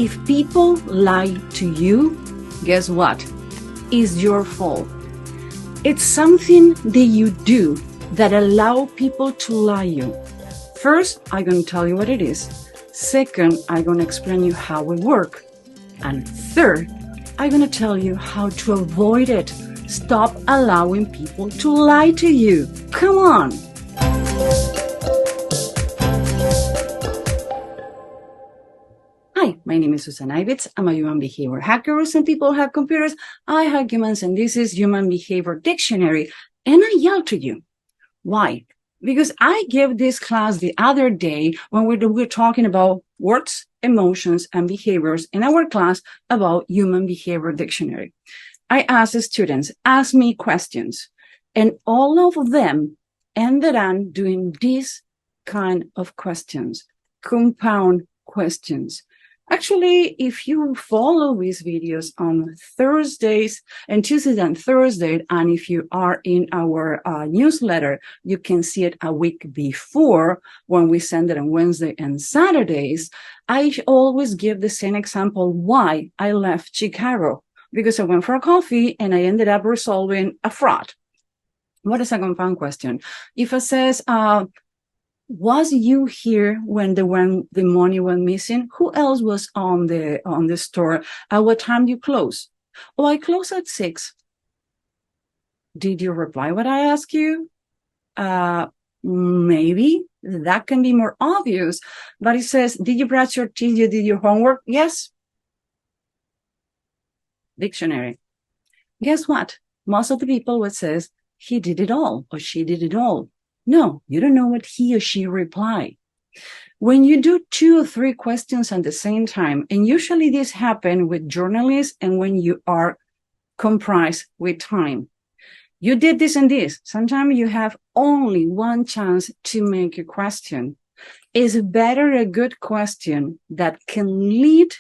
If people lie to you, guess what? It's your fault. It's something that you do that allow people to lie you. First, I'm going to tell you what it is. Second, I'm going to explain you how it works. And third, I'm going to tell you how to avoid it. Stop allowing people to lie to you. Come on. Hi, my name is Ibitz. I'm a human behavior hacker. Some people have computers. I hack humans, and this is Human Behavior Dictionary. And I yell to you. Why? Because I gave this class the other day when we were talking about words, emotions, and behaviors in our class about Human Behavior Dictionary. I asked the students, ask me questions, and all of them ended up doing these kind of questions, compound questions. Actually, if you follow these videos on Thursdays and Tuesdays and Thursdays, and if you are in our newsletter, you can see it a week before when we send it on Wednesday and Saturdays. I always give the same example why I left Chicago, because I went for a coffee and I ended up resolving a fraud. What is a compound question? If it says, was you here when the money went missing? Who else was on the store? At what time you close? Oh, I close at 6. Did you reply what I asked you? Maybe that can be more obvious, but it says, did you brush your teeth? You did your homework? Yes. Dictionary. Guess what? Most of the people would say, he did it all or she did it all. No, you don't know what he or she replied. When you do 2 or 3 questions at the same time, and usually this happens with journalists and when you are comprised with time. You did this and this. Sometimes you have only one chance to make a question. It's better a good question that can lead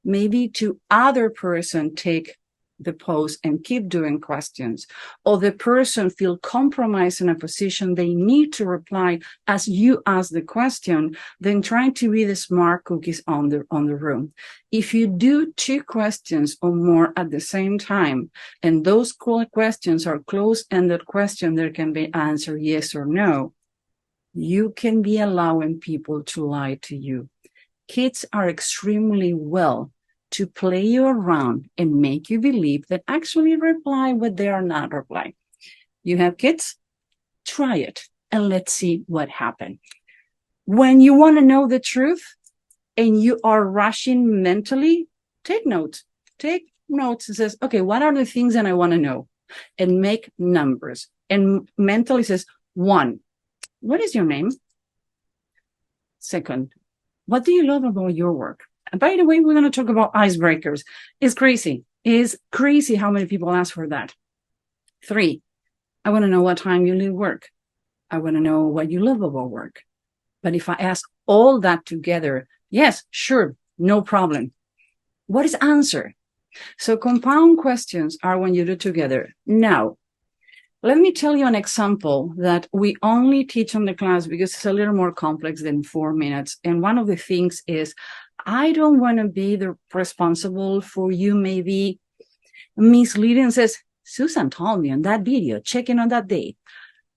maybe to other person take the post and keep doing questions, or the person feel compromised in a position they need to reply as you ask the question, then trying to be the smart cookies on the room. If you do 2 questions or more at the same time, and those questions are close-ended questions that can be answered yes or no, you can be allowing people to lie to you. Kids are extremely well to play you around and make you believe that actually reply what they are not replying. You have kids? Try it and let's see what happens. When you want to know the truth and you are rushing mentally, take notes. Take notes and says, okay, what are the things that I want to know? And make numbers. And mentally says, 1, what is your name? 2, what do you love about your work? And by the way, we're going to talk about icebreakers. It's crazy. It's crazy how many people ask for that. 3, I want to know what time you leave work. I want to know what you love about work. But if I ask all that together, yes, sure, no problem. What is answer? So compound questions are when you do together. Now, let me tell you an example that we only teach on the class because it's a little more complex than 4 minutes. And one of the things is, I don't want to be the responsible for you maybe misleading and says, Susan told me on that video, checking on that date,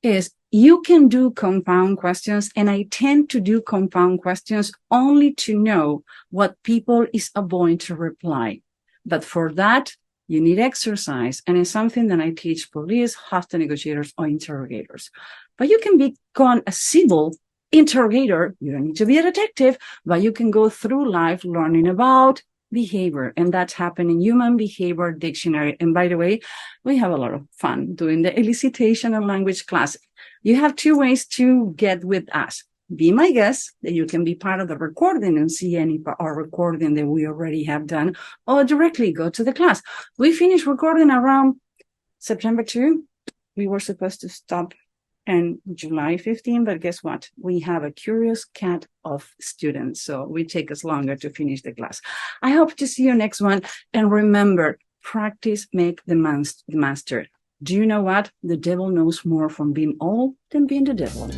is you can do compound questions. And I tend to do compound questions only to know what people is avoiding to reply. But for that, you need exercise. And it's something that I teach police, hostile negotiators, or interrogators. But you can become a civil interrogator. You don't need to be a detective, but you can go through life learning about behavior. And that's happening in Human Behavior Dictionary. And by the way, we have a lot of fun doing the elicitation and language class. You have 2 ways to get with us. Be my guest, that you can be part of the recording and see any our recording that we already have done, or directly go to the class. We finished recording around September 2. We were supposed to stop in July 15, but guess what? We have a curious cat of students, so it take us longer to finish the class. I hope to see you next one. And remember, practice make the master. Do you know what? The devil knows more from being old than being the devil.